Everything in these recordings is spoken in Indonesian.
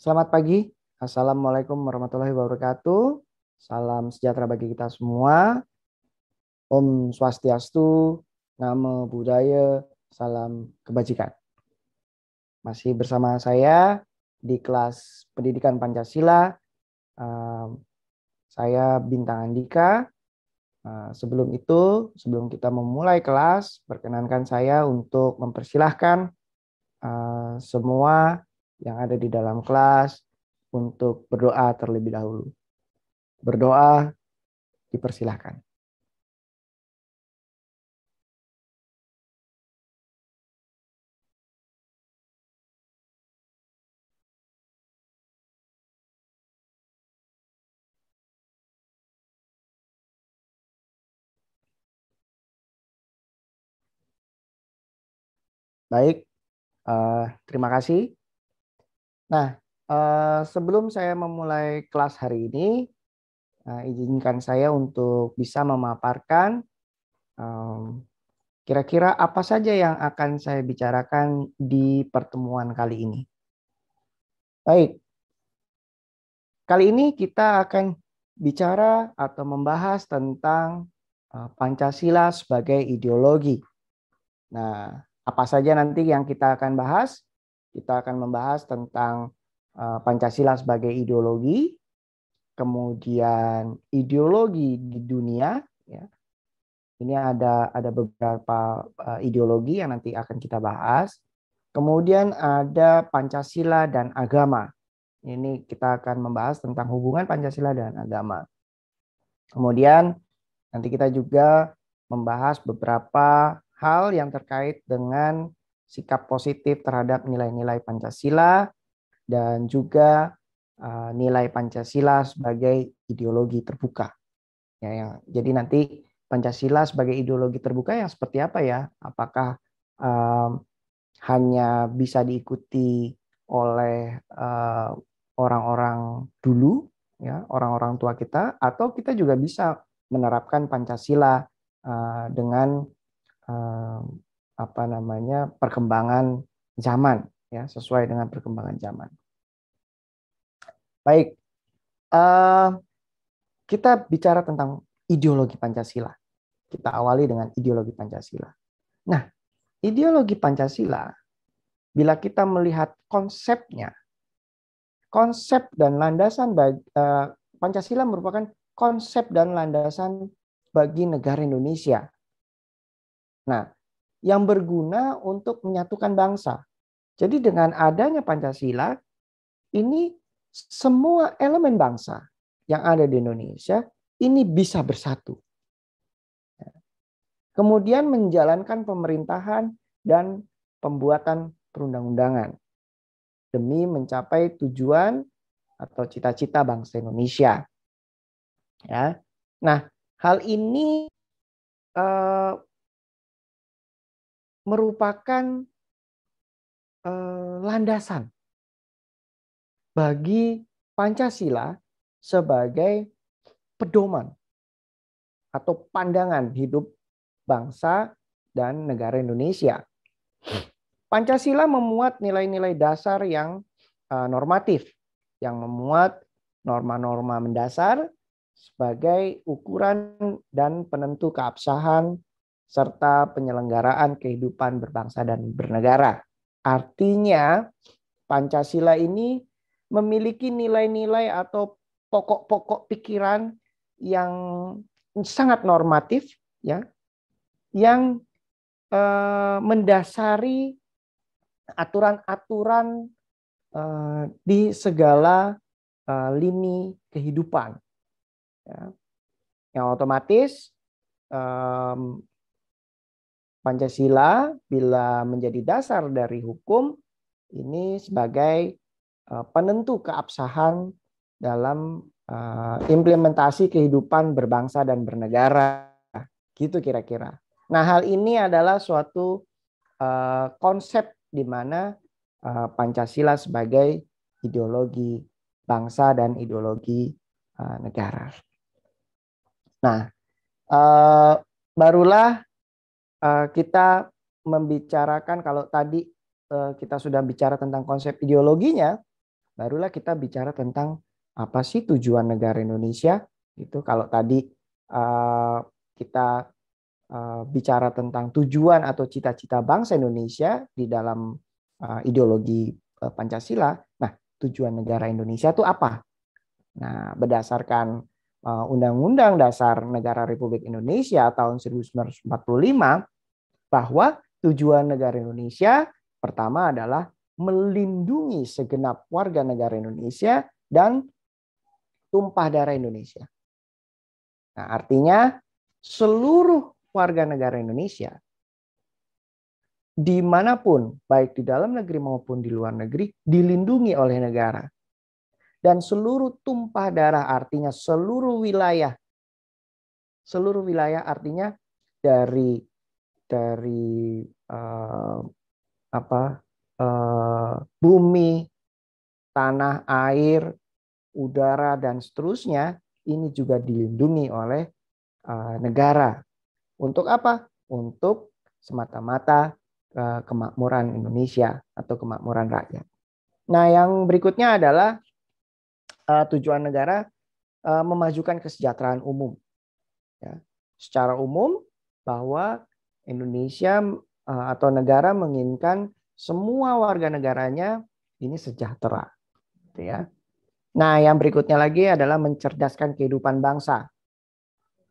Selamat pagi. Assalamualaikum warahmatullahi wabarakatuh. Salam sejahtera bagi kita semua. Om Swastiastu, Namo Buddhaya, salam kebajikan. Masih bersama saya di kelas Pendidikan Pancasila. Saya Bintang Andika. Sebelum kita memulai kelas, perkenankan saya untuk mempersilahkan semua yang ada di dalam kelas untuk berdoa terlebih dahulu. Berdoa dipersilahkan. Baik, terima kasih. Nah, sebelum saya memulai kelas hari ini, izinkan saya untuk bisa memaparkan kira-kira apa saja yang akan saya bicarakan di pertemuan kali ini. Baik, kali ini kita akan bicara atau membahas tentang Pancasila sebagai ideologi. Nah, apa saja nanti yang kita akan bahas? Kita akan membahas tentang Pancasila sebagai ideologi, kemudian ideologi di dunia. Ya. Ini ada beberapa ideologi yang nanti akan kita bahas. Kemudian ada Pancasila dan agama. Ini kita akan membahas tentang hubungan Pancasila dan agama. Kemudian nanti kita juga membahas beberapa hal yang terkait dengan sikap positif terhadap nilai-nilai Pancasila dan juga nilai Pancasila sebagai ideologi terbuka. Jadi nanti Pancasila sebagai ideologi terbuka yang seperti apa ya? Apakah hanya bisa diikuti oleh orang-orang dulu, ya, orang-orang tua kita, atau kita juga bisa menerapkan Pancasila dengan perkembangan zaman, ya, sesuai dengan perkembangan zaman. Baik, kita bicara tentang ideologi Pancasila. Kita awali dengan ideologi Pancasila. Nah, ideologi Pancasila, bila kita melihat konsepnya, konsep dan landasan Pancasila merupakan konsep dan landasan bagi negara Indonesia. Nah, yang berguna untuk menyatukan bangsa. Jadi dengan adanya Pancasila, ini semua elemen bangsa yang ada di Indonesia ini bisa bersatu. Kemudian menjalankan pemerintahan dan pembuatan perundang-undangan demi mencapai tujuan atau cita-cita bangsa Indonesia. Ya. Nah, hal ini merupakan landasan bagi Pancasila sebagai pedoman atau pandangan hidup bangsa dan negara Indonesia. Pancasila memuat nilai-nilai dasar yang normatif, yang memuat norma-norma mendasar sebagai ukuran dan penentu keabsahan serta penyelenggaraan kehidupan berbangsa dan bernegara. Artinya, Pancasila ini memiliki nilai-nilai atau pokok-pokok pikiran yang sangat normatif, ya, yang mendasari aturan-aturan di segala lini kehidupan. Ya. Yang otomatis Pancasila bila menjadi dasar dari hukum ini sebagai penentu keabsahan dalam implementasi kehidupan berbangsa dan bernegara. Gitu kira-kira. Nah, hal ini adalah suatu konsep di mana Pancasila sebagai ideologi bangsa dan ideologi negara. Nah, barulah kita membicarakan, kalau tadi kita sudah bicara tentang konsep ideologinya, barulah kita bicara tentang apa sih tujuan negara Indonesia. Itu kalau tadi kita bicara tentang tujuan atau cita-cita bangsa Indonesia di dalam ideologi Pancasila. Nah, tujuan negara Indonesia itu apa? Nah, berdasarkan Undang-Undang Dasar Negara Republik Indonesia tahun 1945, bahwa tujuan negara Indonesia pertama adalah melindungi segenap warga negara Indonesia dan tumpah darah Indonesia. Nah, artinya seluruh warga negara Indonesia dimanapun, baik di dalam negeri maupun di luar negeri, dilindungi oleh negara. Dan seluruh tumpah darah artinya seluruh wilayah. Seluruh wilayah artinya dari bumi, tanah, air, udara dan seterusnya, ini juga dilindungi oleh negara. Untuk apa? Untuk semata-mata kemakmuran Indonesia atau kemakmuran rakyat. Nah, yang berikutnya adalah tujuan negara memajukan kesejahteraan umum. Ya. Secara umum bahwa Indonesia atau negara menginginkan semua warga negaranya ini sejahtera. Gitu ya. Nah, yang berikutnya lagi adalah mencerdaskan kehidupan bangsa.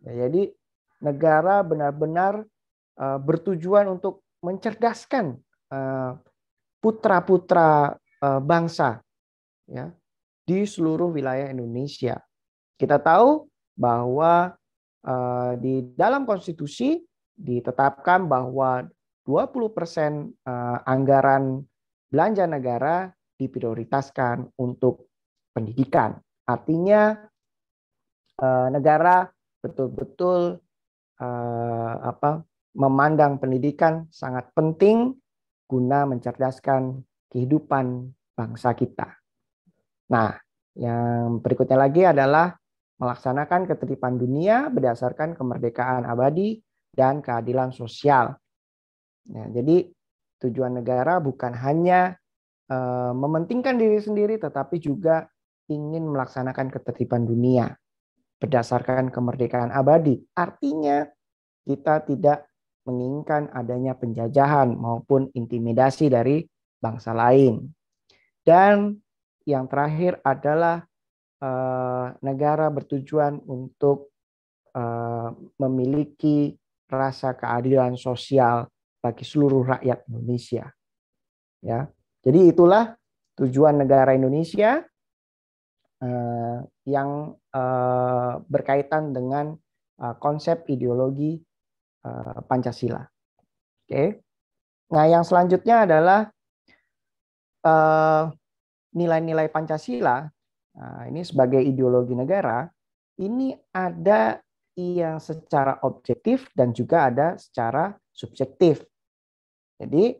Ya, jadi negara benar-benar bertujuan untuk mencerdaskan putra-putra bangsa, ya, di seluruh wilayah Indonesia. Kita tahu bahwa di dalam konstitusi ditetapkan bahwa 20% anggaran belanja negara diprioritaskan untuk pendidikan. Artinya negara betul-betul memandang pendidikan sangat penting guna mencerdaskan kehidupan bangsa kita. Nah, yang berikutnya lagi adalah melaksanakan ketertiban dunia berdasarkan kemerdekaan abadi dan keadilan sosial. Nah, jadi tujuan negara bukan hanya mementingkan diri sendiri, tetapi juga ingin melaksanakan ketertiban dunia berdasarkan kemerdekaan abadi. Artinya kita tidak menginginkan adanya penjajahan maupun intimidasi dari bangsa lain. Dan yang terakhir adalah negara bertujuan untuk memiliki rasa keadilan sosial bagi seluruh rakyat Indonesia. Ya, jadi itulah tujuan negara Indonesia yang berkaitan dengan konsep ideologi Pancasila. Oke. Nah, yang selanjutnya adalah nilai-nilai Pancasila. Nah, ini sebagai ideologi negara, ini ada yang secara objektif dan juga ada secara subjektif. Jadi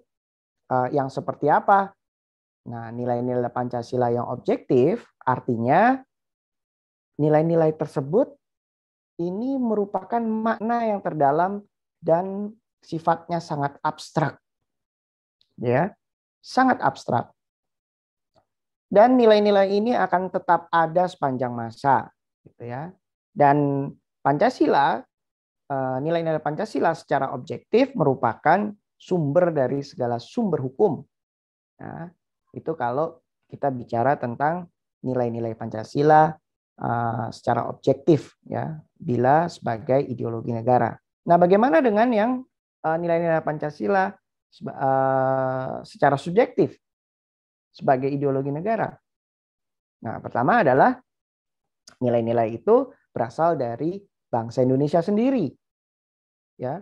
yang seperti apa? Nah, nilai-nilai Pancasila yang objektif artinya nilai-nilai tersebut ini merupakan makna yang terdalam dan sifatnya sangat abstrak. Ya, sangat abstrak. Dan nilai-nilai ini akan tetap ada sepanjang masa, gitu ya. Dan Pancasila, nilai-nilai Pancasila secara objektif merupakan sumber dari segala sumber hukum. Nah, itu kalau kita bicara tentang nilai-nilai Pancasila secara objektif, ya, bila sebagai ideologi negara. Nah, bagaimana dengan yang nilai-nilai Pancasila secara subjektif sebagai ideologi negara? Nah, pertama adalah nilai-nilai itu berasal dari bangsa Indonesia sendiri, ya.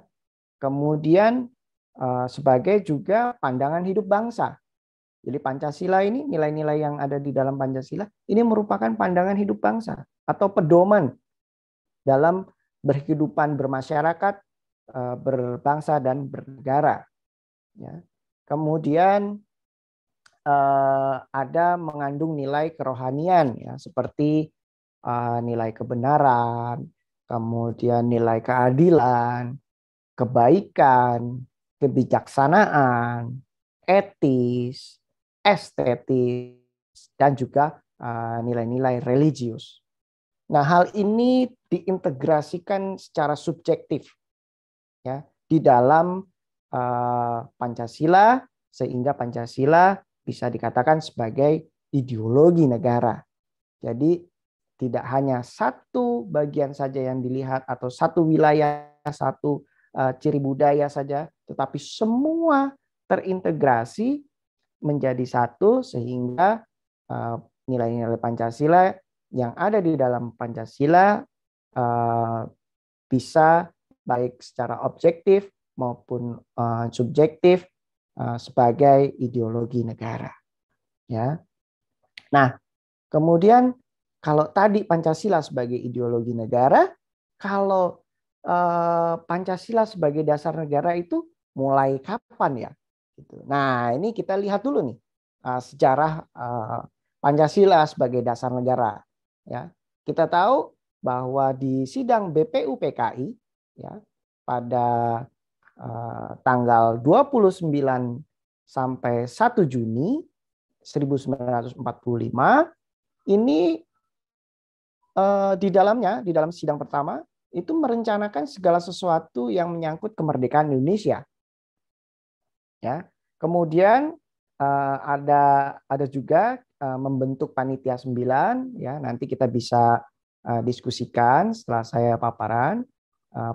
Kemudian sebagai juga pandangan hidup bangsa. Jadi Pancasila ini, nilai-nilai yang ada di dalam Pancasila ini merupakan pandangan hidup bangsa atau pedoman dalam berkehidupan bermasyarakat, berbangsa dan bernegara. Ya. Kemudian ada mengandung nilai kerohanian, ya, seperti nilai kebenaran, kemudian nilai keadilan, kebaikan, kebijaksanaan, etis, estetis, dan juga nilai-nilai religius. Nah, hal ini diintegrasikan secara subjektif ya di dalam Pancasila, sehingga Pancasila bisa dikatakan sebagai ideologi negara. Jadi tidak hanya satu bagian saja yang dilihat atau satu wilayah, satu ciri budaya saja, tetapi semua terintegrasi menjadi satu sehingga nilai-nilai Pancasila yang ada di dalam Pancasila bisa baik secara objektif maupun subjektif sebagai ideologi negara. Ya. Nah, kemudian kalau tadi Pancasila sebagai ideologi negara, kalau Pancasila sebagai dasar negara itu mulai kapan ya? Nah, ini kita lihat dulu nih sejarah Pancasila sebagai dasar negara. Ya, kita tahu bahwa di sidang BPUPKI ya pada tanggal 29 sampai 1 Juni 1945 ini di dalam sidang pertama itu merencanakan segala sesuatu yang menyangkut kemerdekaan Indonesia. Ya, kemudian ada juga membentuk panitia 9 ya, nanti kita bisa diskusikan setelah saya paparan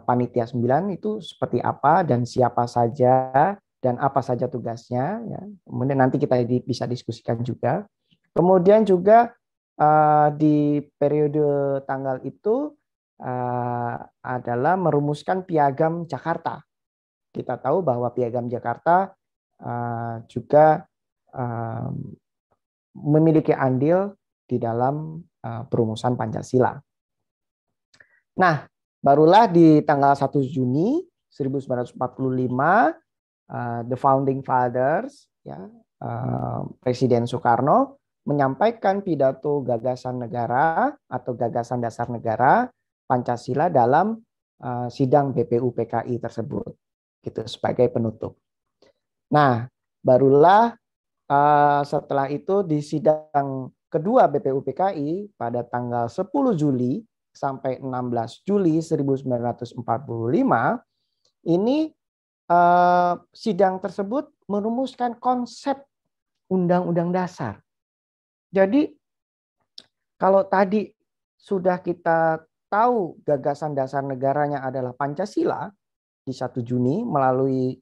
panitia 9 itu seperti apa dan siapa saja dan apa saja tugasnya ya. Kemudian nanti kita bisa diskusikan juga. Kemudian juga di periode tanggal itu adalah merumuskan Piagam Jakarta. Kita tahu bahwa Piagam Jakarta juga memiliki andil di dalam perumusan Pancasila. Nah, barulah di tanggal 1 Juni 1945 the Founding Fathers ya Presiden Soekarno menyampaikan pidato gagasan negara atau gagasan dasar negara Pancasila dalam sidang BPUPKI tersebut gitu sebagai penutup. Nah, barulah setelah itu di sidang kedua BPUPKI pada tanggal 10 Juli sampai 16 Juli 1945 ini sidang tersebut merumuskan konsep Undang-Undang Dasar. Jadi kalau tadi sudah kita tahu gagasan dasar negaranya adalah Pancasila di 1 Juni melalui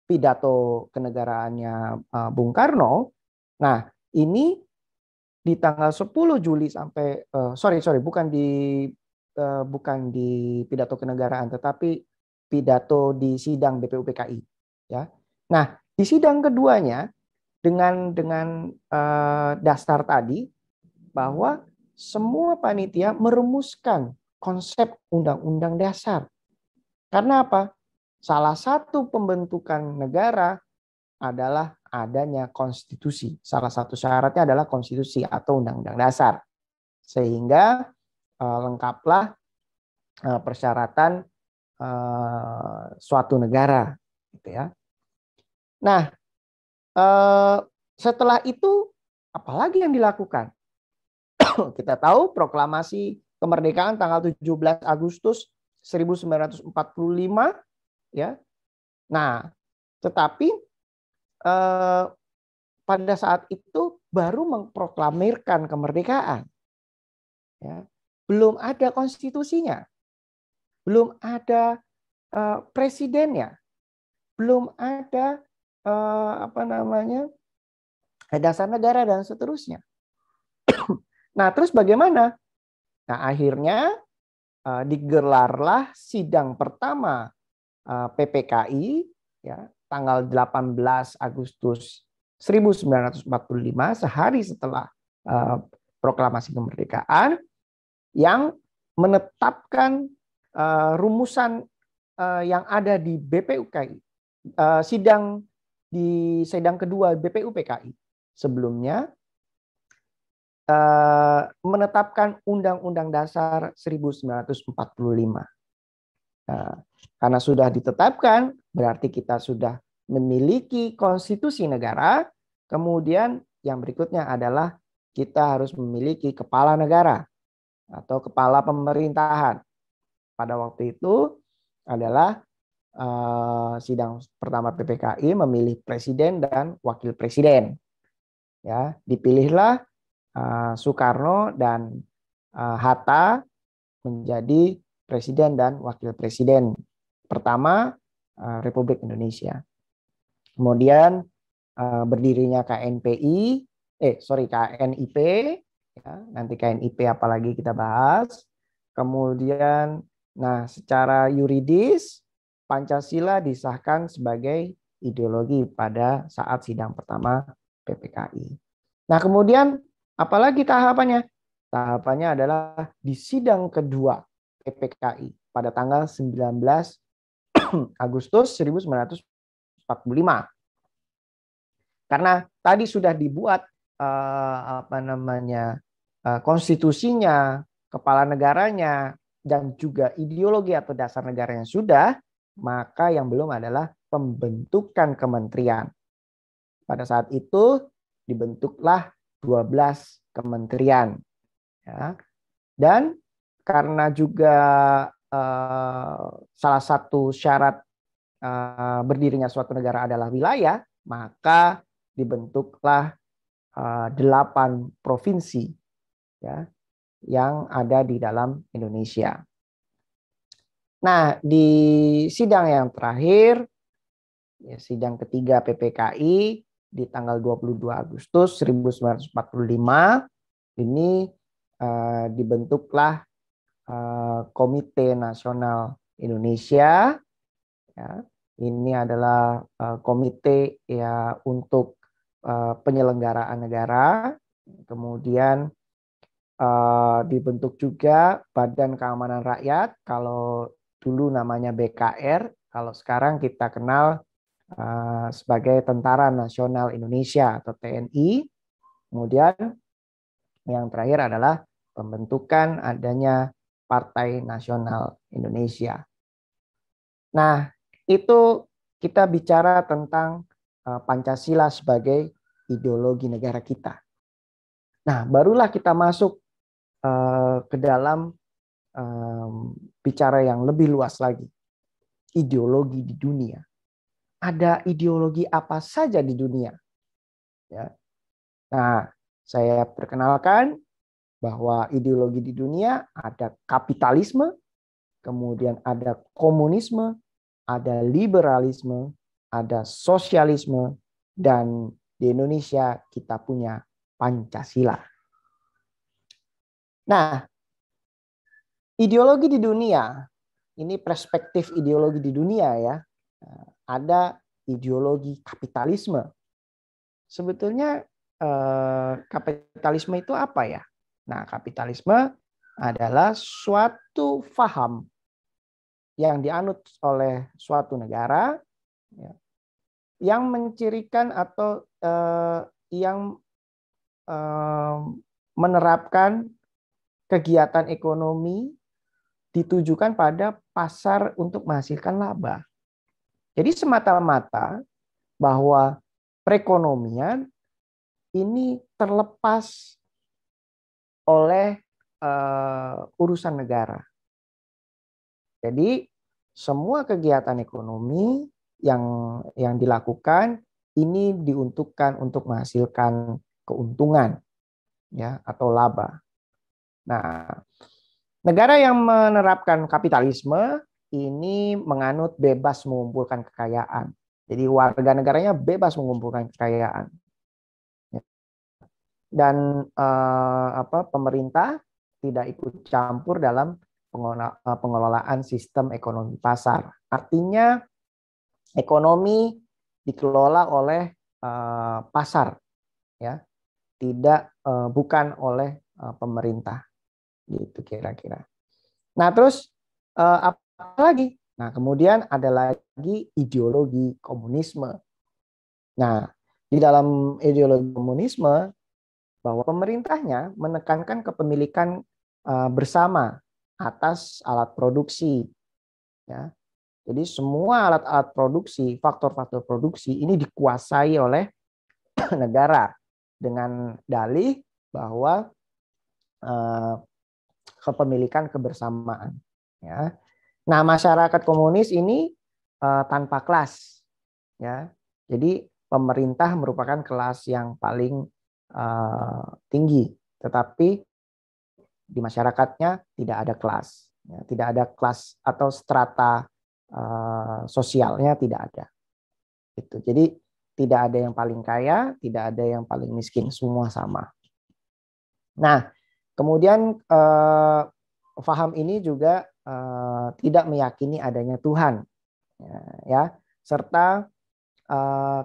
pidato kenegaraannya Bung Karno. Nah, ini di tanggal 10 Juli sampai bukan di pidato kenegaraan tetapi pidato di sidang BPUPKI ya. Nah, di sidang keduanya dengan dasar tadi bahwa semua panitia merumuskan konsep undang-undang dasar. Karena apa? Salah satu pembentukan negara adalah adanya konstitusi. Salah satu syaratnya adalah konstitusi atau undang-undang dasar. Sehingga lengkaplah persyaratan suatu negara, gitu ya. Nah, setelah itu apalagi yang dilakukan? Kita tahu proklamasi kemerdekaan tanggal 17 Agustus 1945 ya. Nah, tetapi pada saat itu baru memproklamirkan kemerdekaan. Ya. Belum ada konstitusinya. Belum ada presidennya. Belum ada dasar negara dan seterusnya. Nah, terus bagaimana? Nah, akhirnya digelarlah sidang pertama PPKI ya, tanggal 18 Agustus 1945 sehari setelah proklamasi kemerdekaan yang menetapkan rumusan yang ada di BPUPKI di sidang kedua BPUPKI sebelumnya menetapkan Undang-Undang Dasar 1945. Karena sudah ditetapkan, berarti kita sudah memiliki konstitusi negara, Kemudian yang berikutnya adalah kita harus memiliki kepala negara atau kepala pemerintahan. Pada waktu itu adalah sidang pertama PPKI memilih presiden dan wakil presiden. Ya, dipilihlah Soekarno dan Hatta menjadi presiden dan wakil presiden pertama Republik Indonesia. Kemudian berdirinya KNIP, ya, nanti KNIP apalagi kita bahas. Kemudian, nah secara yuridis Pancasila disahkan sebagai ideologi pada saat sidang pertama PPKI. Nah kemudian apalagi tahapannya? Tahapannya adalah di sidang kedua PPKI pada tanggal 19 Agustus 1945. Karena tadi sudah dibuat konstitusinya, kepala negaranya, dan juga ideologi atau dasar negaranya sudah, maka yang belum adalah pembentukan kementerian. Pada saat itu dibentuklah 12 kementerian. Ya. Dan karena juga salah satu syarat berdirinya suatu negara adalah wilayah, maka dibentuklah 8 provinsi, ya, yang ada di dalam Indonesia. Nah, di sidang yang terakhir, ya, sidang ketiga PPKI di tanggal 22 Agustus 1945, ini dibentuklah Komite Nasional Indonesia. Ya, ini adalah komite ya untuk penyelenggaraan negara. Kemudian dibentuk juga Badan Keamanan Rakyat, kalau dulu namanya BKR, kalau sekarang kita kenal sebagai Tentara Nasional Indonesia atau TNI. Kemudian yang terakhir adalah pembentukan adanya Partai Nasional Indonesia. Nah, itu kita bicara tentang Pancasila sebagai ideologi negara kita. Nah, barulah kita masuk ke dalam bicara yang lebih luas lagi. Ideologi di dunia. Ada ideologi apa saja di dunia? Ya. Nah, saya perkenalkan bahwa ideologi di dunia ada kapitalisme, kemudian ada komunisme, ada liberalisme, ada sosialisme, dan di Indonesia kita punya Pancasila. Nah, ideologi di dunia, ini perspektif ideologi di dunia ya. Ada ideologi kapitalisme. Sebetulnya kapitalisme itu apa ya? Nah, kapitalisme adalah suatu faham yang dianut oleh suatu negara ya, yang mencirikan atau yang menerapkan kegiatan ekonomi ditujukan pada pasar untuk menghasilkan laba. Jadi semata-mata bahwa perekonomian ini terlepas oleh urusan negara. Jadi semua kegiatan ekonomi yang dilakukan ini diuntukkan untuk menghasilkan keuntungan ya atau laba. Nah, negara yang menerapkan kapitalisme ini menganut bebas mengumpulkan kekayaan. Jadi warga negaranya bebas mengumpulkan kekayaan. Dan pemerintah tidak ikut campur dalam pengelolaan sistem ekonomi pasar. Artinya ekonomi dikelola oleh pasar, ya, tidak bukan oleh pemerintah, gitu kira-kira. Nah terus apa lagi? Nah kemudian ada lagi ideologi komunisme. Nah di dalam ideologi komunisme bahwa pemerintahnya menekankan kepemilikan bersama atas alat produksi. Ya. Jadi semua alat-alat produksi, faktor-faktor produksi ini dikuasai oleh negara dengan dalih bahwa kepemilikan kebersamaan. Ya. Nah, masyarakat komunis ini tanpa kelas, ya. Jadi pemerintah merupakan kelas yang paling tinggi, tetapi di masyarakatnya tidak ada kelas, ya. Tidak ada kelas atau strata sosialnya, tidak ada. Gitu. Jadi tidak ada yang paling kaya, tidak ada yang paling miskin, semua sama. Nah, kemudian faham ini juga tidak meyakini adanya Tuhan, ya, serta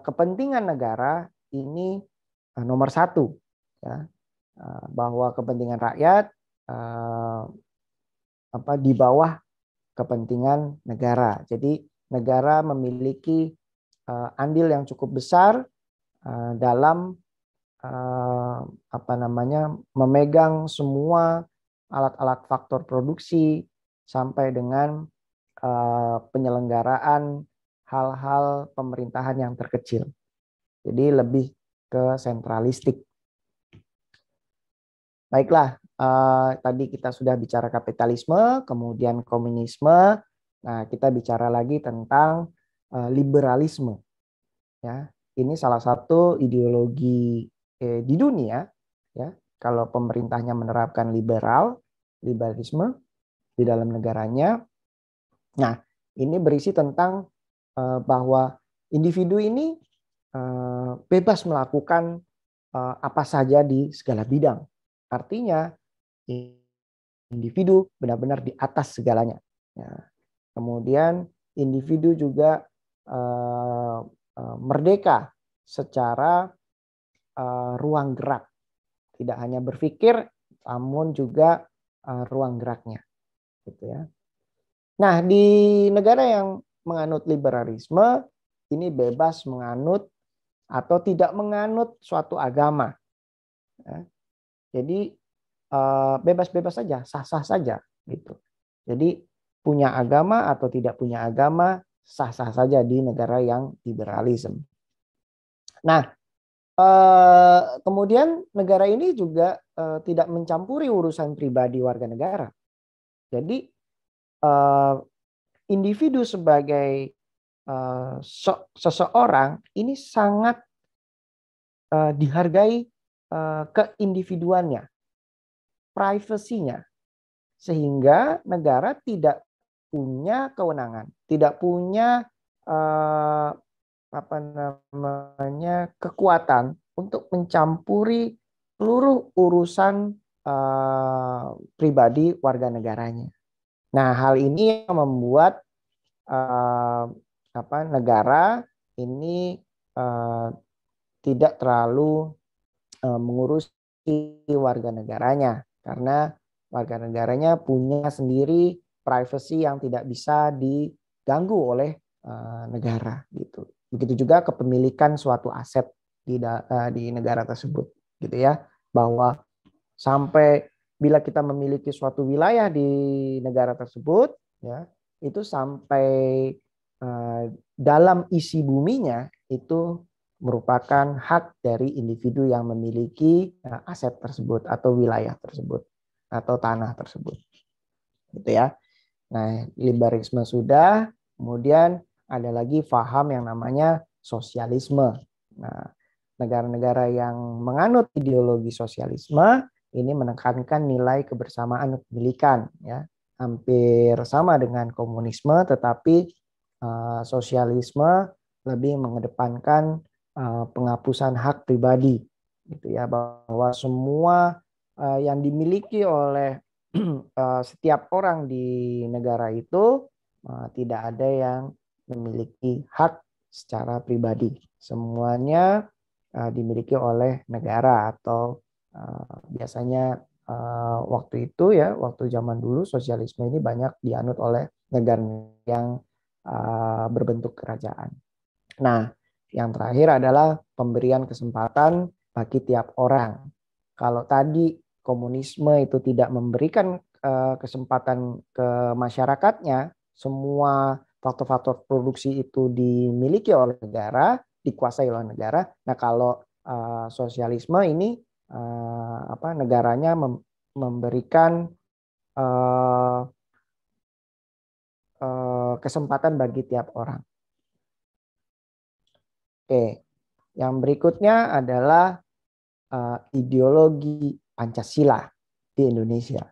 kepentingan negara ini nomor satu, ya, bahwa kepentingan rakyat di bawah kepentingan negara. Jadi negara memiliki andil yang cukup besar dalam memegang semua alat-alat faktor produksi sampai dengan penyelenggaraan hal-hal pemerintahan yang terkecil. Jadi lebih ke sentralistik. Baiklah, tadi kita sudah bicara kapitalisme, kemudian komunisme. Nah, kita bicara lagi tentang liberalisme. Ya, ini salah satu ideologi di dunia, ya. Kalau pemerintahnya menerapkan liberalisme di dalam negaranya. Nah, ini berisi tentang bahwa individu ini bebas melakukan apa saja di segala bidang. Artinya individu benar-benar di atas segalanya. Ya. Kemudian individu juga merdeka secara ruang gerak. Tidak hanya berpikir, namun juga ruang geraknya. Gitu ya. Nah, di negara yang menganut liberalisme, ini bebas menganut atau tidak menganut suatu agama. Ya. Jadi bebas-bebas saja, sah-sah saja. Gitu. Jadi punya agama atau tidak punya agama, sah-sah saja di negara yang liberalisme. Nah, kemudian negara ini juga tidak mencampuri urusan pribadi warga negara. Jadi individu sebagai seseorang ini sangat dihargai keindividuannya, privasinya, sehingga negara tidak punya kewenangan, tidak punya kekuatan untuk mencampuri seluruh urusan pribadi warga negaranya. Nah, hal ini yang membuat negara ini tidak terlalu mengurusi warga negaranya, karena warga negaranya punya sendiri privasi yang tidak bisa diganggu oleh negara, gitu. Begitu juga kepemilikan suatu aset di negara tersebut, gitu ya, bahwa sampai bila kita memiliki suatu wilayah di negara tersebut, ya, itu sampai dalam isi buminya itu merupakan hak dari individu yang memiliki aset tersebut atau wilayah tersebut atau tanah tersebut, gitu ya. Nah, liberalisme sudah, kemudian ada lagi paham yang namanya sosialisme. Nah, negara-negara yang menganut ideologi sosialisme ini menekankan nilai kebersamaan kepemilikan, ya, hampir sama dengan komunisme, tetapi sosialisme lebih mengedepankan penghapusan hak pribadi, gitu ya, bahwa semua yang dimiliki oleh setiap orang di negara itu tidak ada yang memiliki hak secara pribadi, semuanya dimiliki oleh negara atau biasanya waktu itu, ya, waktu zaman dulu sosialisme ini banyak dianut oleh negara yang berbentuk kerajaan. Nah, yang terakhir adalah pemberian kesempatan bagi tiap orang. Kalau tadi komunisme itu tidak memberikan kesempatan ke masyarakatnya, semua faktor-faktor produksi itu dimiliki oleh negara, dikuasai oleh negara. Nah, kalau sosialisme ini negaranya memberikan kesempatan bagi tiap orang. Oke, yang berikutnya adalah ideologi Pancasila di Indonesia.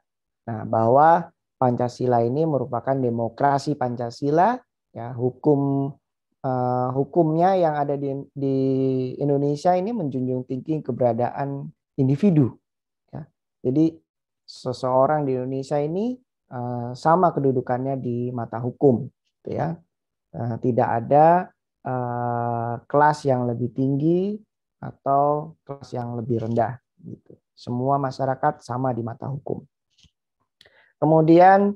Nah, bahwa Pancasila ini merupakan demokrasi Pancasila, ya, hukumnya yang ada di Indonesia ini menjunjung tinggi keberadaan individu. Ya. Jadi seseorang di Indonesia ini sama kedudukannya di mata hukum, gitu ya. Tidak ada kelas yang lebih tinggi atau kelas yang lebih rendah, gitu. Semua masyarakat sama di mata hukum. Kemudian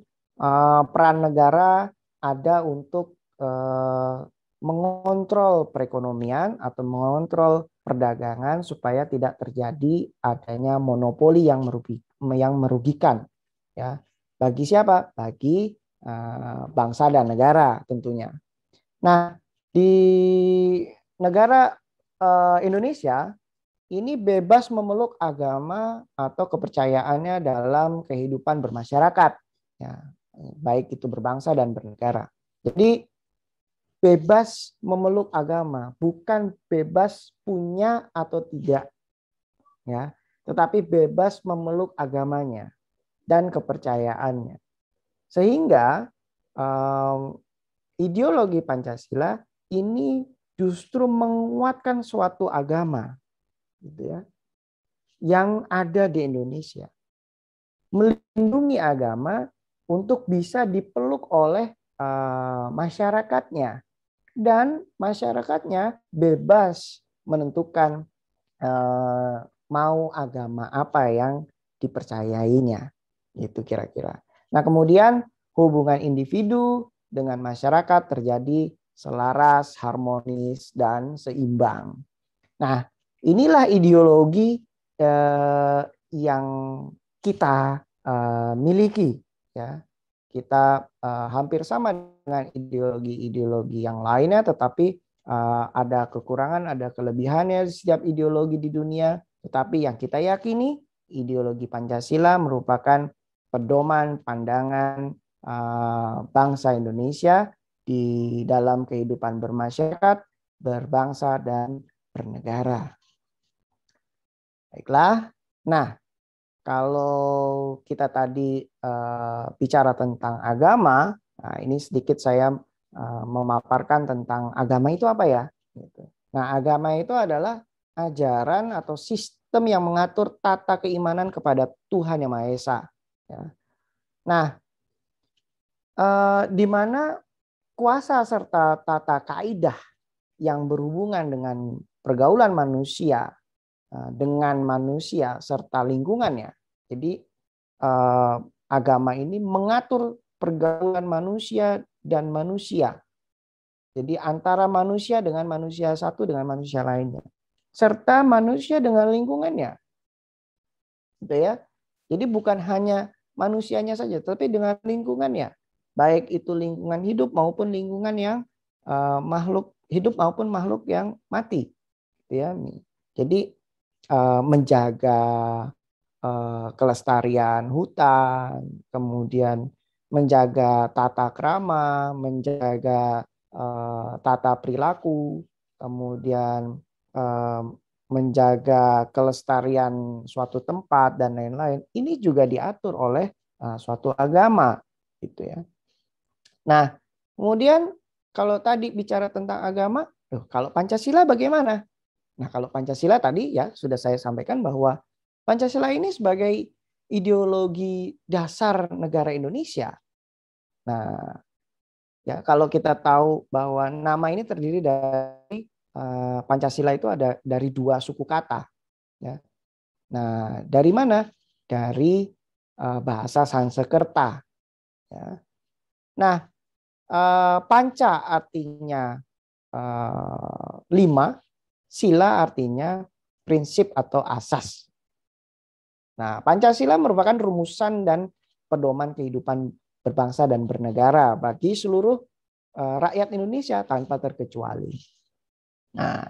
peran negara ada untuk mengontrol perekonomian atau mengontrol perdagangan supaya tidak terjadi adanya monopoli yang merugikan, ya, bagi siapa? Bagi bangsa dan negara tentunya. Nah, di negara Indonesia ini bebas memeluk agama atau kepercayaannya dalam kehidupan bermasyarakat, ya, baik itu berbangsa dan bernegara. Jadi bebas memeluk agama, bukan bebas punya atau tidak, ya, tetapi bebas memeluk agamanya dan kepercayaannya. Sehingga ideologi Pancasila ini justru menguatkan suatu agama, gitu ya, yang ada di Indonesia, melindungi agama untuk bisa dipeluk oleh masyarakatnya, dan masyarakatnya bebas menentukan mau agama apa yang dipercayainya, itu kira-kira. Nah, kemudian hubungan individu dengan masyarakat terjadi selaras, harmonis, dan seimbang. Nah, inilah ideologi yang kita miliki, ya. Kita hampir sama dengan ideologi-ideologi yang lainnya, tetapi ada kekurangan, ada kelebihannya setiap ideologi di dunia. Tetapi yang kita yakini, ideologi Pancasila merupakan pedoman pandangan bangsa Indonesia di dalam kehidupan bermasyarakat, berbangsa, dan bernegara. Baiklah. Nah, kalau kita tadi bicara tentang agama, nah ini sedikit saya memaparkan tentang agama itu apa ya. Nah, agama itu adalah ajaran atau sistem yang mengatur tata keimanan kepada Tuhan Yang Maha Esa. Ya. Nah, di mana kuasa serta tata kaidah yang berhubungan dengan pergaulan manusia dengan manusia serta lingkungannya. Jadi agama ini mengatur pergaulan manusia dan manusia. Jadi antara manusia dengan manusia satu dengan manusia lainnya, serta manusia dengan lingkungannya, gitu ya. Jadi bukan hanya manusianya saja, tapi dengan lingkungannya, baik itu lingkungan hidup maupun lingkungan yang makhluk hidup maupun makhluk yang mati, gitu ya. Jadi menjaga kelestarian hutan, kemudian menjaga tata krama, menjaga tata perilaku, kemudian menjaga kelestarian suatu tempat dan lain-lain. Ini juga diatur oleh suatu agama, gitu ya. Nah, kemudian kalau tadi bicara tentang agama, kalau Pancasila bagaimana? Nah, kalau Pancasila tadi ya sudah saya sampaikan bahwa Pancasila ini sebagai ideologi dasar negara Indonesia. Nah, ya kalau kita tahu bahwa nama ini terdiri dari Pancasila itu ada dari dua suku kata. Ya. Nah, dari mana? Dari bahasa Sanskerta. Ya. Nah, panca artinya 5. Sila artinya prinsip atau asas. Nah, Pancasila merupakan rumusan dan pedoman kehidupan berbangsa dan bernegara bagi seluruh rakyat Indonesia tanpa terkecuali. Nah,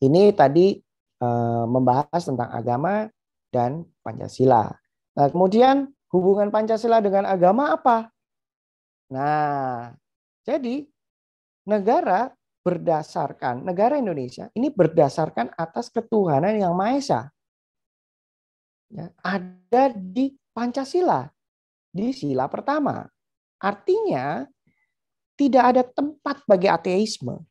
ini tadi membahas tentang agama dan Pancasila. Nah, kemudian hubungan Pancasila dengan agama apa? Nah, jadi negara Indonesia ini berdasarkan atas ketuhanan yang Maha Esa. Ya, ada di Pancasila, di sila pertama. Artinya tidak ada tempat bagi ateisme.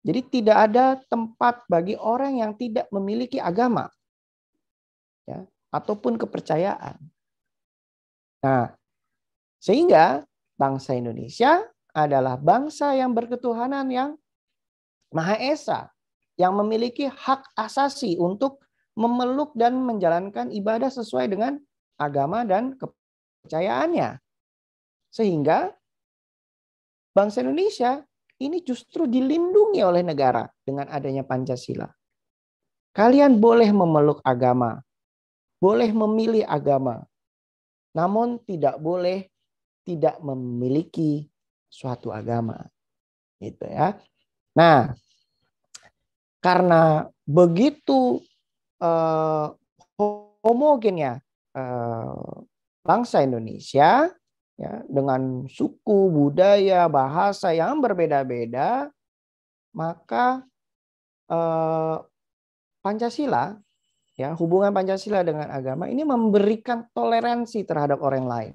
Jadi tidak ada tempat bagi orang yang tidak memiliki agama, ya, ataupun kepercayaan. Nah, sehingga bangsa Indonesia adalah bangsa yang berketuhanan yang Maha Esa, yang memiliki hak asasi untuk memeluk dan menjalankan ibadah sesuai dengan agama dan kepercayaannya. Sehingga bangsa Indonesia ini justru dilindungi oleh negara dengan adanya Pancasila. Kalian boleh memeluk agama, boleh memilih agama, namun tidak boleh tidak memiliki suatu agama. Gitu ya. Nah, karena begitu homogennya bangsa Indonesia, ya, dengan suku, budaya, bahasa yang berbeda-beda, maka Pancasila, ya, hubungan Pancasila dengan agama ini memberikan toleransi terhadap orang lain.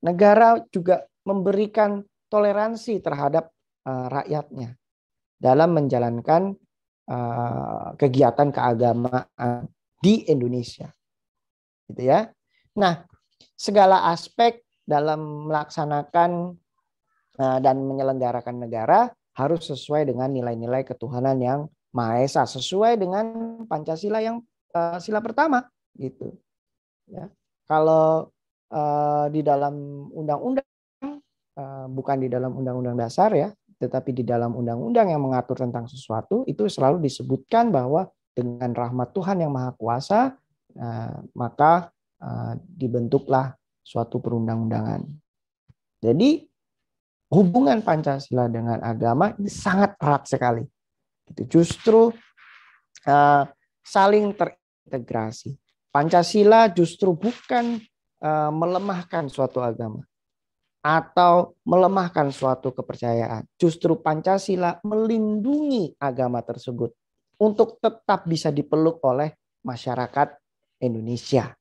Negara juga memberikan toleransi terhadap rakyatnya dalam menjalankan kegiatan keagamaan di Indonesia, gitu ya. Nah, segala aspek dalam melaksanakan dan menyelenggarakan negara harus sesuai dengan nilai-nilai ketuhanan yang Maha Esa, sesuai dengan Pancasila yang sila pertama, gitu. Ya. Kalau di dalam undang-undang, bukan di dalam undang-undang dasar ya, tetapi di dalam undang-undang yang mengatur tentang sesuatu, itu selalu disebutkan bahwa dengan rahmat Tuhan yang Maha Kuasa, maka dibentuklah suatu perundang-undangan. Jadi hubungan Pancasila dengan agama ini sangat erat sekali. Itu justru saling terintegrasi. Pancasila justru bukan melemahkan suatu agama atau melemahkan suatu kepercayaan. Justru Pancasila melindungi agama tersebut untuk tetap bisa dipeluk oleh masyarakat Indonesia.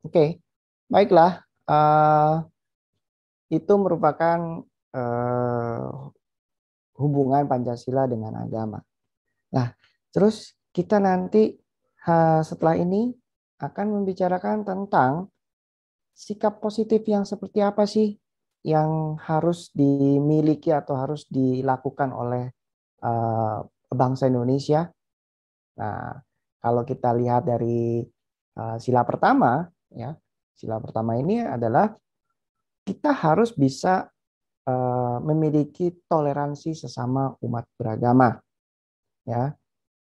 Oke, baiklah. Itu merupakan hubungan Pancasila dengan agama. Nah, terus kita nanti setelah ini akan membicarakan tentang sikap positif yang seperti apa sih yang harus dimiliki atau harus dilakukan oleh bangsa Indonesia. Nah, kalau kita lihat dari sila pertama, ya, sila pertama ini adalah kita harus bisa memiliki toleransi sesama umat beragama. Ya,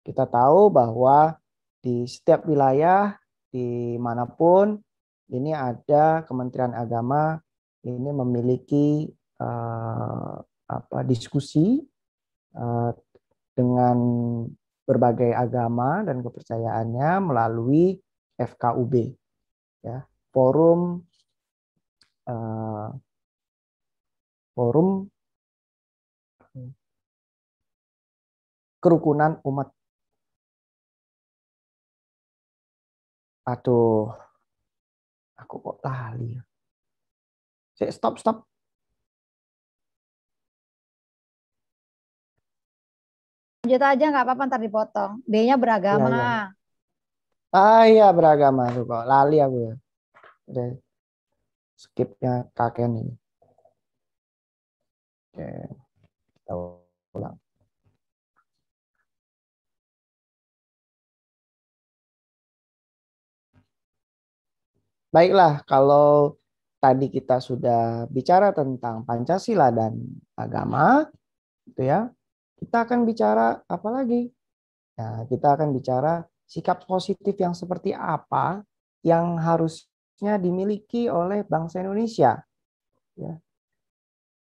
kita tahu bahwa di setiap wilayah dimanapun ini ada Kementerian Agama ini memiliki diskusi dengan berbagai agama dan kepercayaannya melalui FKUB, ya, forum kerukunan umat. Aduh, aku kok lali. Stop. Lanjut aja nggak apa-apa, ntar dipotong. D-nya beragama. Iya beragama tuh kok lali aku ya. Udah skipnya kakek ini. Oke, kita ulang. Baiklah, kalau tadi kita sudah bicara tentang Pancasila dan agama, gitu ya. Kita akan bicara apa lagi? Nah, kita akan bicara sikap positif yang seperti apa yang harusnya dimiliki oleh bangsa Indonesia. Ya.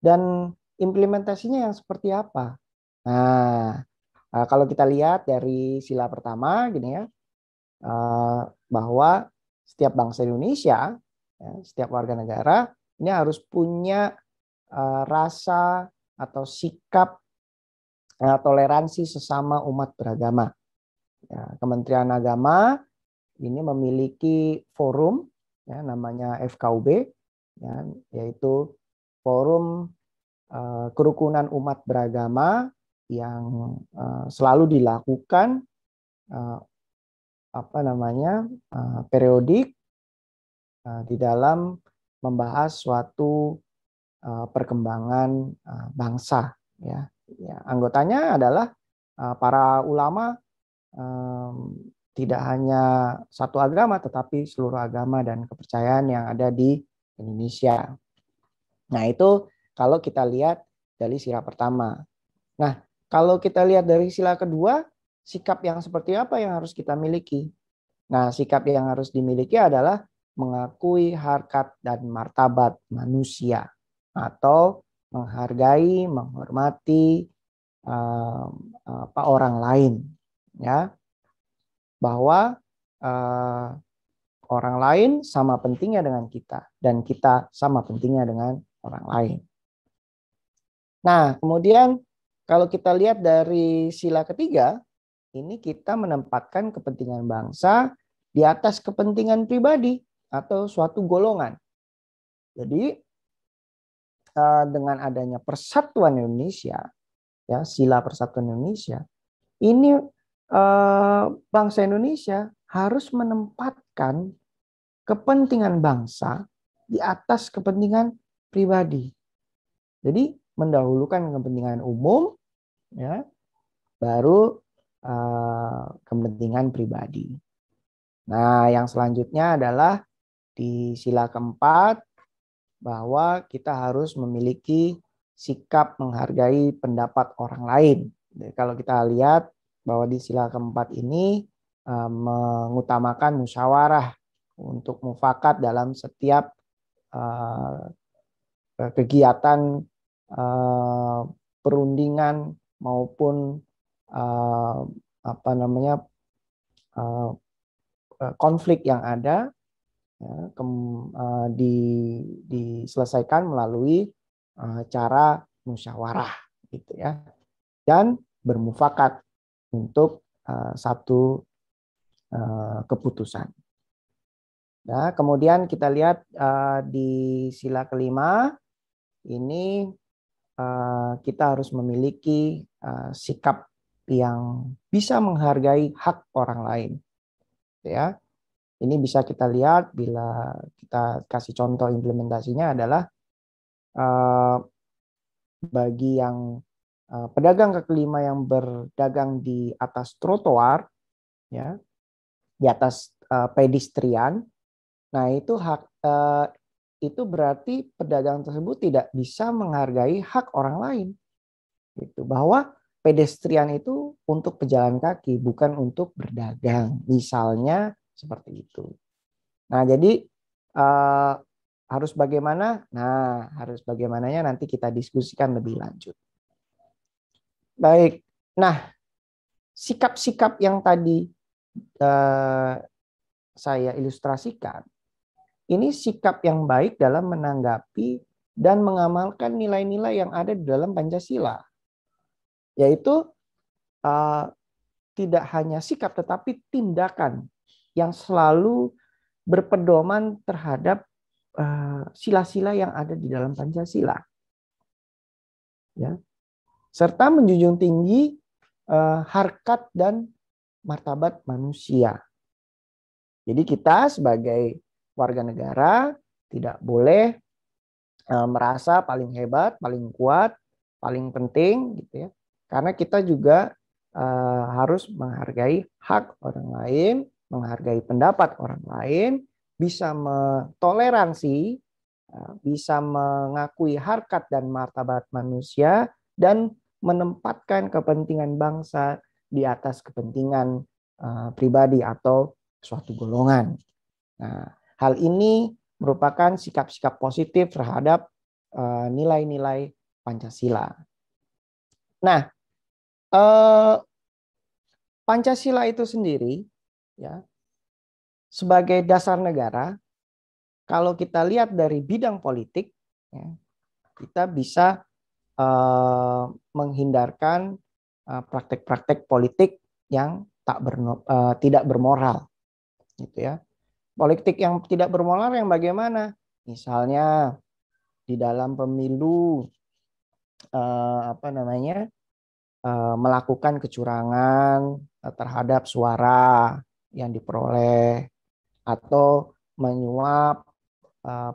Dan implementasinya yang seperti apa? Nah, kalau kita lihat dari sila pertama gini ya, bahwa setiap bangsa Indonesia, ya, setiap warga negara ini harus punya rasa atau sikap toleransi sesama umat beragama. Ya, Kementerian Agama ini memiliki forum ya, namanya FKUB, ya, yaitu Forum Kerukunan Umat Beragama yang selalu dilakukan periodik di dalam membahas suatu perkembangan bangsa. Ya, anggotanya adalah para ulama, tidak hanya satu agama, tetapi seluruh agama dan kepercayaan yang ada di Indonesia. Nah, itu kalau kita lihat dari sila pertama. Nah, kalau kita lihat dari sila kedua, sikap yang seperti apa yang harus kita miliki? Nah, sikap yang harus dimiliki adalah mengakui harkat dan martabat manusia atau menghargai, menghormati orang lain, ya, bahwa orang lain sama pentingnya dengan kita dan kita sama pentingnya dengan orang lain. Nah, kemudian kalau kita lihat dari sila ketiga, ini kita menempatkan kepentingan bangsa di atas kepentingan pribadi atau suatu golongan. Jadi dengan adanya Persatuan Indonesia, ya, sila Persatuan Indonesia, ini bangsa Indonesia harus menempatkan kepentingan bangsa di atas kepentingan pribadi. Jadi mendahulukan kepentingan umum, ya, baru kepentingan pribadi. Nah, yang selanjutnya adalah di sila keempat bahwa kita harus memiliki sikap menghargai pendapat orang lain. Jadi, kalau kita lihat bahwa di sila keempat ini mengutamakan musyawarah untuk mufakat dalam setiap kegiatan perundingan maupun konflik yang ada, ya, diselesaikan melalui cara musyawarah, gitu ya, dan bermufakat untuk satu keputusan. Nah, kemudian kita lihat di sila kelima ini kita harus memiliki sikap yang bisa menghargai hak orang lain. Ya, ini bisa kita lihat bila kita kasih contoh implementasinya adalah bagi yang pedagang kaki lima yang berdagang di atas trotoar, ya, di atas pedestrian. Nah, itu berarti pedagang tersebut tidak bisa menghargai hak orang lain. Gitu. Bahwa pedestrian itu untuk pejalan kaki, bukan untuk berdagang. Misalnya seperti itu. Nah, jadi harus bagaimana? Nah, harus bagaimananya nanti kita diskusikan lebih lanjut. Baik. Nah, sikap-sikap yang tadi saya ilustrasikan, ini sikap yang baik dalam menanggapi dan mengamalkan nilai-nilai yang ada di dalam Pancasila. Yaitu tidak hanya sikap tetapi tindakan yang selalu berpedoman terhadap sila-sila yang ada di dalam Pancasila. Ya. Serta menjunjung tinggi harkat dan martabat manusia. Jadi kita sebagai warga negara tidak boleh merasa paling hebat, paling kuat, paling penting, gitu ya. Karena kita juga harus menghargai hak orang lain, menghargai pendapat orang lain, bisa mentoleransi, bisa mengakui harkat dan martabat manusia, dan menempatkan kepentingan bangsa di atas kepentingan pribadi atau suatu golongan. Nah, hal ini merupakan sikap-sikap positif terhadap nilai-nilai Pancasila. Nah, Pancasila itu sendiri ya sebagai dasar negara, kalau kita lihat dari bidang politik, ya, kita bisa menghindarkan praktek-praktek politik yang tidak bermoral, gitu ya. Politik yang tidak bermoral yang bagaimana? Misalnya di dalam pemilu melakukan kecurangan terhadap suara yang diperoleh atau menyuap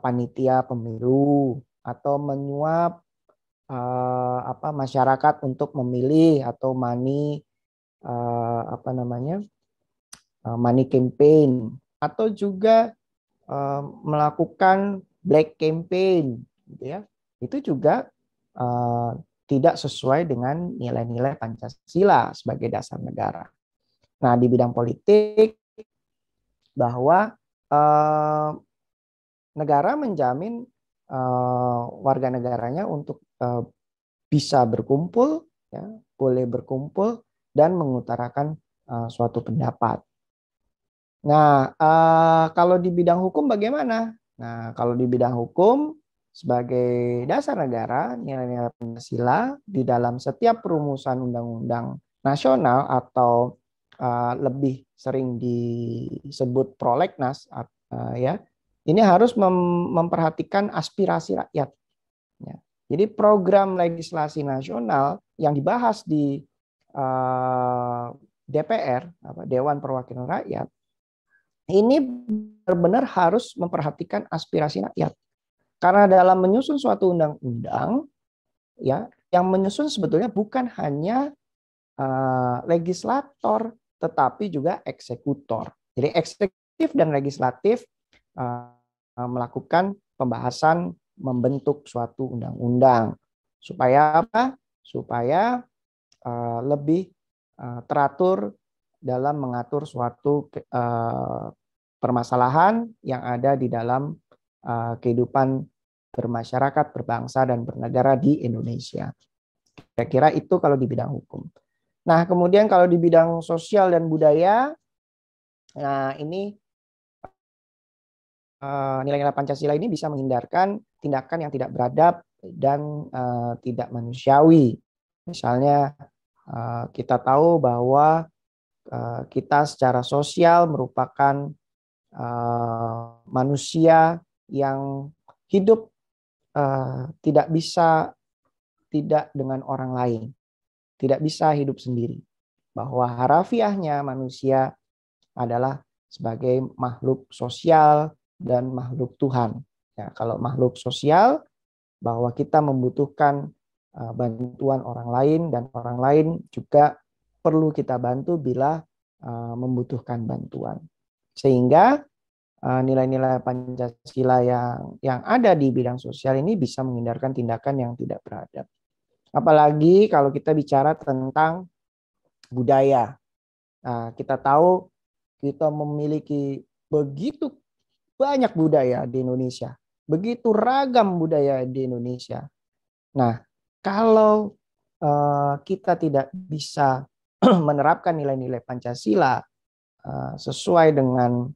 panitia pemilu atau menyuap masyarakat untuk memilih atau money money campaign atau juga melakukan black campaign, gitu ya. Itu juga tidak sesuai dengan nilai-nilai Pancasila sebagai dasar negara. Nah, di bidang politik bahwa negara menjamin warga negaranya untuk bisa berkumpul, ya, boleh berkumpul dan mengutarakan suatu pendapat. Nah, kalau di bidang hukum bagaimana? Nah, kalau di bidang hukum sebagai dasar negara, nilai-nilai Pancasila di dalam setiap perumusan undang-undang nasional atau lebih sering disebut prolegnas, ya, ini harus memperhatikan aspirasi rakyat. Ya. Jadi program legislasi nasional yang dibahas di DPR, Dewan Perwakilan Rakyat, ini benar-benar harus memperhatikan aspirasi rakyat. Karena dalam menyusun suatu undang-undang, ya, yang menyusun sebetulnya bukan hanya legislator, tetapi juga eksekutor. Jadi eksekutif dan legislatif melakukan pembahasan membentuk suatu undang-undang. Supaya apa? Supaya lebih teratur dalam mengatur suatu permasalahan yang ada di dalam kehidupan bermasyarakat, berbangsa, dan bernegara di Indonesia. Kira-kira itu kalau di bidang hukum. Nah, kemudian kalau di bidang sosial dan budaya, nah ini nilai-nilai Pancasila ini bisa menghindarkan tindakan yang tidak beradab dan tidak manusiawi. Misalnya kita tahu bahwa kita secara sosial merupakan manusia yang hidup tidak bisa tidak dengan orang lain, tidak bisa hidup sendiri. Bahwa harafiahnya manusia adalah sebagai makhluk sosial dan makhluk Tuhan. Ya, kalau makhluk sosial, bahwa kita membutuhkan bantuan orang lain dan orang lain juga perlu kita bantu bila membutuhkan bantuan. Sehingga nilai-nilai Pancasila yang ada di bidang sosial ini bisa menghindarkan tindakan yang tidak beradab. Apalagi kalau kita bicara tentang budaya. Nah, kita tahu kita memiliki begitu banyak budaya di Indonesia. Begitu ragam budaya di Indonesia. Nah, kalau kita tidak bisa menerapkan nilai-nilai Pancasila sesuai dengan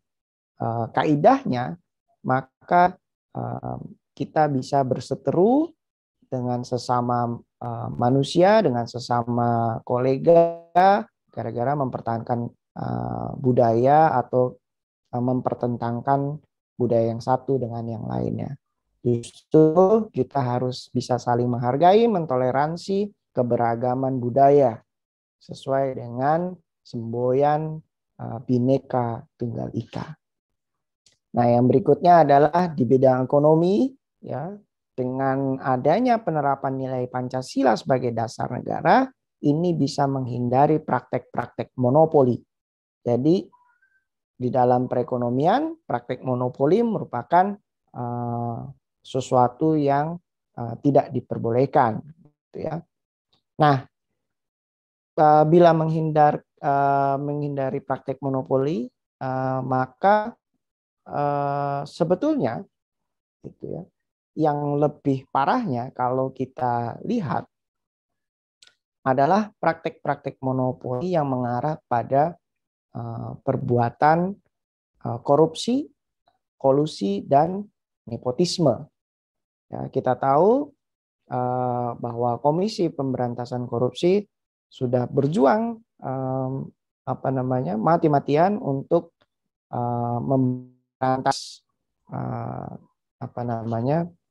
kaidahnya, maka kita bisa berseteru dengan sesama manusia, dengan sesama kolega, gara-gara mempertahankan budaya atau mempertentangkan budaya yang satu dengan yang lainnya. Justru kita harus bisa saling menghargai, mentoleransi keberagaman budaya sesuai dengan semboyan Bhinneka Tunggal Ika. Nah, yang berikutnya adalah di bidang ekonomi, ya, dengan adanya penerapan nilai Pancasila sebagai dasar negara, ini bisa menghindari praktek-praktek monopoli. Jadi di dalam perekonomian, praktek monopoli merupakan sesuatu yang tidak diperbolehkan, gitu ya. Nah, bila menghindari praktek monopoli, maka sebetulnya, gitu ya, yang lebih parahnya kalau kita lihat adalah praktek-praktek monopoli yang mengarah pada perbuatan korupsi, kolusi, dan nepotisme. Ya, kita tahu bahwa Komisi Pemberantasan Korupsi sudah berjuang mati-matian untuk memberantas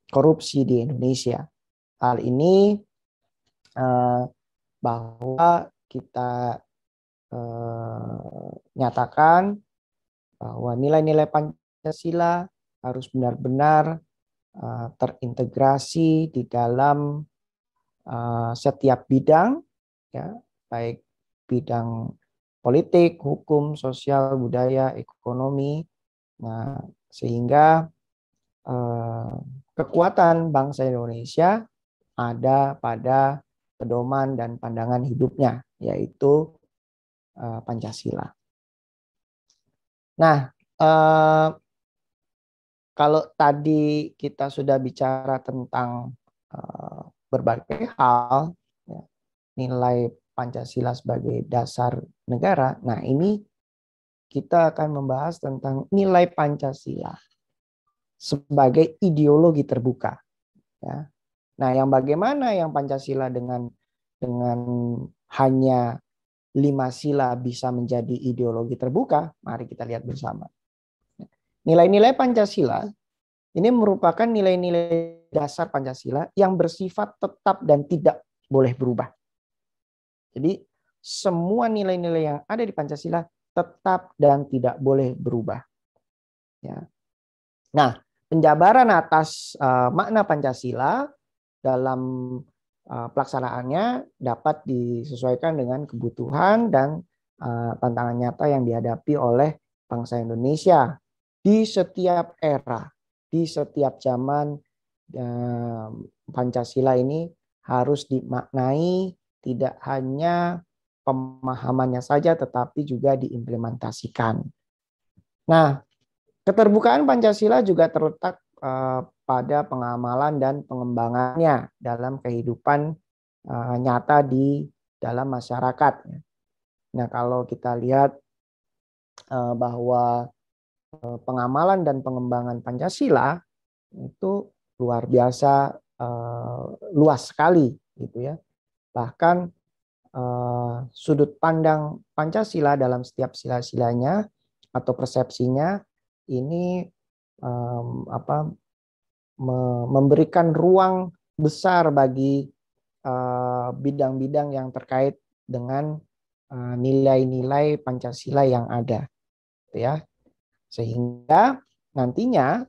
korupsi di Indonesia. Hal ini bahwa kita nyatakan bahwa nilai-nilai Pancasila harus benar-benar terintegrasi di dalam setiap bidang, ya, baik bidang politik, hukum, sosial, budaya, ekonomi. Nah, sehingga kekuatan bangsa Indonesia ada pada pedoman dan pandangan hidupnya, yaitu Pancasila. Nah, kalau tadi kita sudah bicara tentang berbagai hal, ya, nilai Pancasila sebagai dasar negara. Nah, ini kita akan membahas tentang nilai Pancasila sebagai ideologi terbuka. Ya. Nah, yang bagaimana yang Pancasila dengan hanya 5 sila bisa menjadi ideologi terbuka? Mari kita lihat bersama. Nilai-nilai Pancasila ini merupakan nilai-nilai dasar Pancasila yang bersifat tetap dan tidak boleh berubah. Jadi semua nilai-nilai yang ada di Pancasila tetap dan tidak boleh berubah. Ya. Nah, penjabaran atas makna Pancasila dalam pelaksanaannya dapat disesuaikan dengan kebutuhan dan tantangan nyata yang dihadapi oleh bangsa Indonesia di setiap era, di setiap zaman. Pancasila ini harus dimaknai tidak hanya pemahamannya saja, tetapi juga diimplementasikan. Nah, keterbukaan Pancasila juga terletak pada pengamalan dan pengembangannya dalam kehidupan nyata di dalam masyarakat. Nah, kalau kita lihat bahwa pengamalan dan pengembangan Pancasila itu luar biasa luas sekali, gitu ya. Bahkan sudut pandang Pancasila dalam setiap sila-silanya atau persepsinya ini memberikan ruang besar bagi bidang-bidang yang terkait dengan nilai-nilai Pancasila yang ada, gitu ya. Sehingga nantinya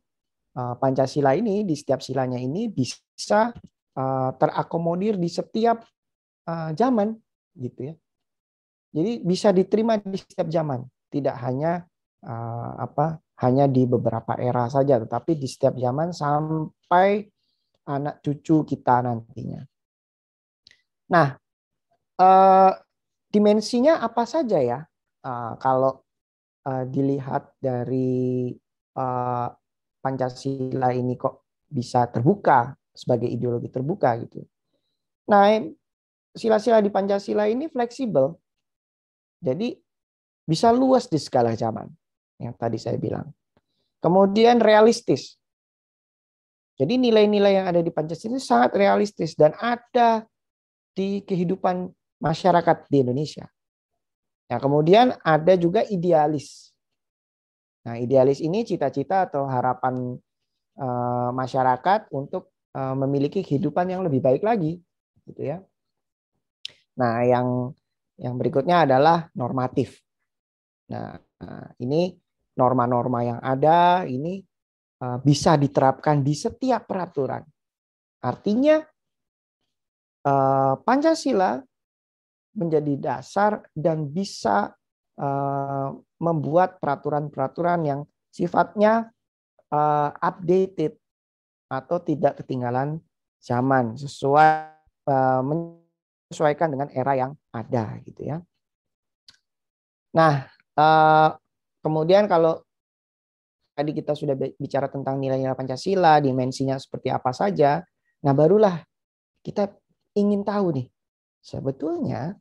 Pancasila ini di setiap silanya ini bisa terakomodir di setiap zaman, gitu ya. Jadi bisa diterima di setiap zaman, tidak hanya hanya di beberapa era saja, tetapi di setiap zaman sampai anak cucu kita nantinya. Nah, dimensinya apa saja ya? Kalau dilihat dari Pancasila ini kok bisa terbuka sebagai ideologi terbuka gitu. Nah, sila-sila di Pancasila ini fleksibel. Jadi bisa luas di segala zaman yang tadi saya bilang. Kemudian realistis. Jadi nilai-nilai yang ada di Pancasila ini sangat realistis dan ada di kehidupan masyarakat di Indonesia. Nah, kemudian ada juga idealis. Nah, idealis ini cita-cita atau harapan masyarakat untuk memiliki kehidupan yang lebih baik lagi, gitu ya. Nah, yang berikutnya adalah normatif. Nah, ini norma-norma yang ada ini bisa diterapkan di setiap peraturan. Artinya Pancasila menjadi dasar dan bisa membuat peraturan-peraturan yang sifatnya updated atau tidak ketinggalan zaman, menyesuaikan dengan era yang ada, gitu ya. Nah, kemudian kalau tadi kita sudah bicara tentang nilai-nilai Pancasila, dimensinya seperti apa saja. Nah, barulah kita ingin tahu nih, sebetulnya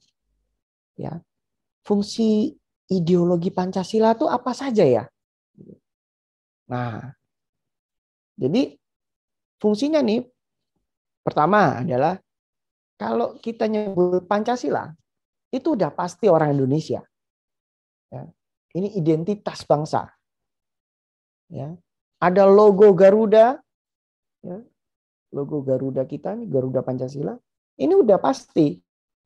ya fungsi ideologi Pancasila itu apa saja ya? Nah, jadi fungsinya nih, pertama adalah kalau kita nyebut Pancasila, itu udah pasti orang Indonesia. Ya. Ini identitas bangsa. Ya. Ada logo Garuda, ya. Logo Garuda kita, Garuda Pancasila. Ini udah pasti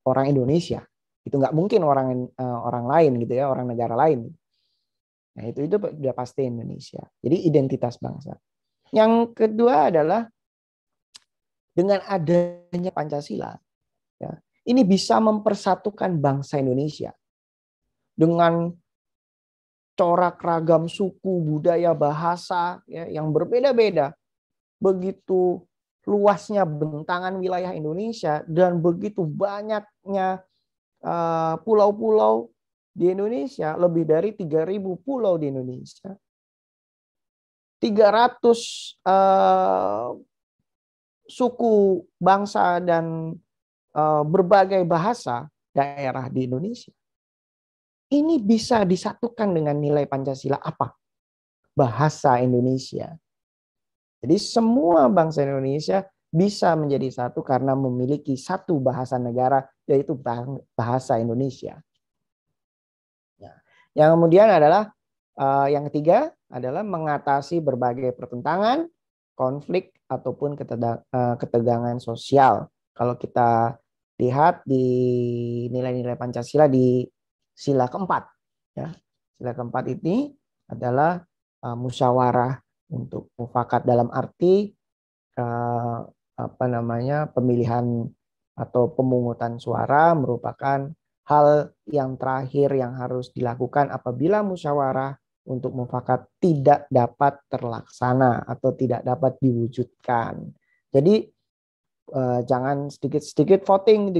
orang Indonesia. Itu nggak mungkin orang lain gitu ya, orang negara lain. Nah, itu udah pasti Indonesia. Jadi identitas bangsa. Yang kedua adalah dengan adanya Pancasila, ya, ini bisa mempersatukan bangsa Indonesia dengan corak ragam suku, budaya, bahasa ya, yang berbeda-beda. Begitu luasnya bentangan wilayah Indonesia dan begitu banyaknya pulau-pulau di Indonesia, lebih dari 3.000 pulau di Indonesia. 300 suku, bangsa, dan berbagai bahasa daerah di Indonesia. Ini bisa disatukan dengan nilai Pancasila apa? Bahasa Indonesia. Jadi semua bangsa Indonesia bisa menjadi satu karena memiliki satu bahasa negara, yaitu bahasa Indonesia. Yang kemudian adalah yang ketiga adalah mengatasi berbagai pertentangan, konflik, ataupun ketegangan sosial. Kalau kita lihat di nilai-nilai Pancasila di sila keempat, ya, sila keempat ini adalah musyawarah untuk mufakat dalam arti pemilihan atau pemungutan suara merupakan hal yang terakhir yang harus dilakukan apabila musyawarah untuk mufakat tidak dapat terlaksana atau tidak dapat diwujudkan. Jadi jangan sedikit-sedikit voting,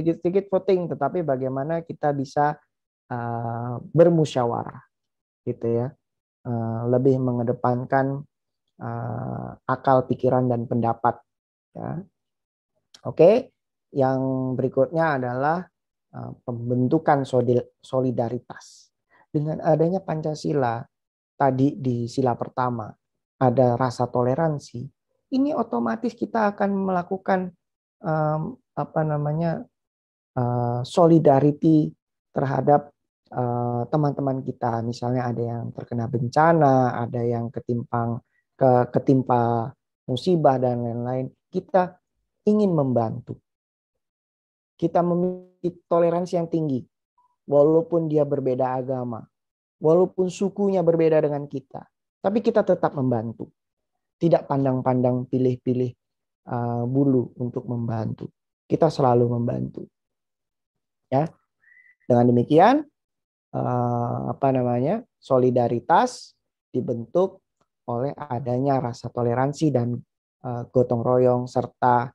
tetapi bagaimana kita bisa bermusyawarah, gitu ya, lebih mengedepankan akal, pikiran, dan pendapat. Ya. Oke, yang berikutnya adalah pembentukan solidaritas. Dengan adanya Pancasila tadi di sila pertama ada rasa toleransi. Ini otomatis kita akan melakukan solidarity terhadap teman-teman kita. Misalnya ada yang terkena bencana, ada yang ketimpa musibah dan lain-lain. Kita ingin membantu. Kita memiliki toleransi yang tinggi, walaupun dia berbeda agama, walaupun sukunya berbeda dengan kita, tapi kita tetap membantu. Tidak pandang-pandang pilih-pilih bulu untuk membantu. Kita selalu membantu. Ya, dengan demikian solidaritas dibentuk oleh adanya rasa toleransi dan gotong royong serta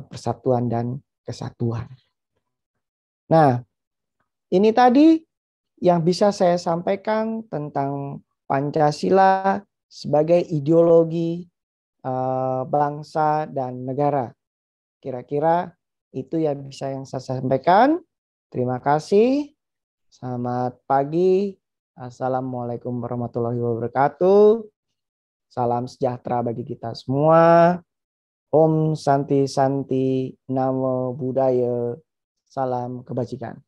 persatuan dan kesatuan. Nah, ini tadi yang bisa saya sampaikan tentang Pancasila sebagai ideologi bangsa dan negara. Kira-kira itu yang bisa saya sampaikan. Terima kasih. Selamat pagi. Assalamualaikum warahmatullahi wabarakatuh. Salam sejahtera bagi kita semua. Om Santi Santi Namo Buddhaya. Salam kebajikan.